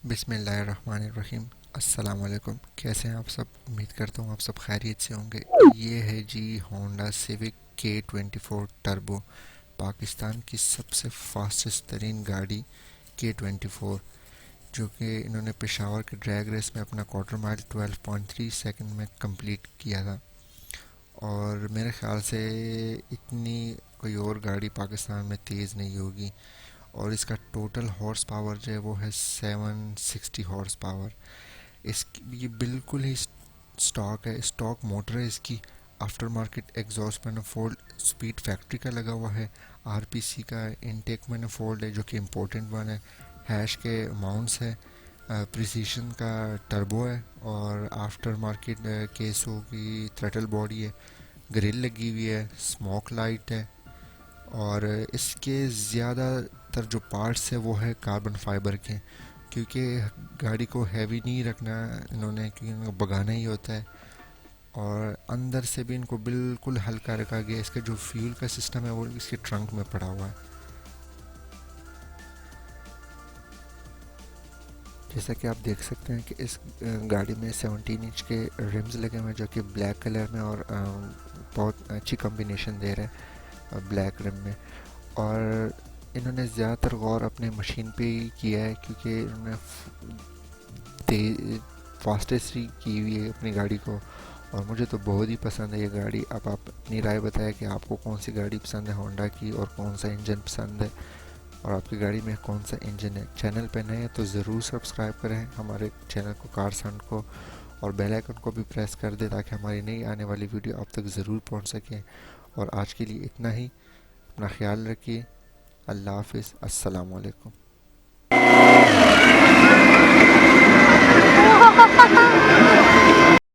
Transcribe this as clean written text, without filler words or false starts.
बिस्मिल्लाहिर्रहमानिर्रहीम। अस्सलाम वालेकुम। कैसे हैं आप सब? उम्मीद करता हूँ आप सब खैरियत से होंगे। ये है जी Honda Civic K24 turbo, Pakistan की सबसे फास्टेस्ट तरीन गाड़ी K24, जो कि इन्होंने पेशावर के ड्रैग रेस में अपना क्वार्टर माइल 12.3 सेकंड में कंप्लीट किया था। और मेरे ख्याल से इतनी कोई और गाड़ी पाकिस्तान में तेज़ नहीं होगी। और इसका टोटल हॉर्स पावर जो है वो है 760 हॉर्स पावर। इसकी ये बिल्कुल ही स्टॉक है, स्टॉक मोटर है इसकी। After market exhaust manifold speed factory का लगा हुआ है। आरपीसी का इनटेक मैनिफोल्ड है जो कि इम्पोर्टेंट वन है। हैश के माउंट्स है। प्रिसीशन का टर्बो है। और आफ्टर मार्केट केसो की थ्रेटल बॉडी है। ग्रिल लगी हुई है। स्मोक लाइट है। और इसके ज़्यादातर जो पार्ट्स है वो है कार्बन फाइबर के, क्योंकि गाड़ी को हैवी नहीं रखना इन्होंने, क्योंकि इनको भगाना ही होता है। और अंदर से भी इनको बिल्कुल हल्का रखा गया। इसका जो फ्यूल का सिस्टम है वो इसके ट्रंक में पड़ा हुआ है। जैसा कि आप देख सकते हैं कि इस गाड़ी में 17 इंच के रिम्स लगे हुए हैं जो कि ब्लैक कलर में, और बहुत अच्छी कॉम्बिनेशन दे रहे हैं ब्लैक रिम में। और इन्होंने ज़्यादातर गौर अपने मशीन पे ही किया है, क्योंकि इन्होंने फास्टेस्ट ही की हुई है अपनी गाड़ी को। और मुझे तो बहुत ही पसंद है ये गाड़ी। अब आप अपनी राय बताएं कि आपको कौन सी गाड़ी पसंद है होंडा की, और कौन सा इंजन पसंद है, और आपकी गाड़ी में कौन सा इंजन है। चैनल पे नए हैं तो ज़रूर सब्सक्राइब करें हमारे चैनल को, कारसंट को, और बेल आइकन को भी प्रेस कर दें ताकि हमारी नई आने वाली वीडियो आप तक ज़रूर पहुंच सके। और आज के लिए इतना ही। अपना ख्याल रखिए। अल्लाह हाफिज़। अस्सलाम वालेकुम।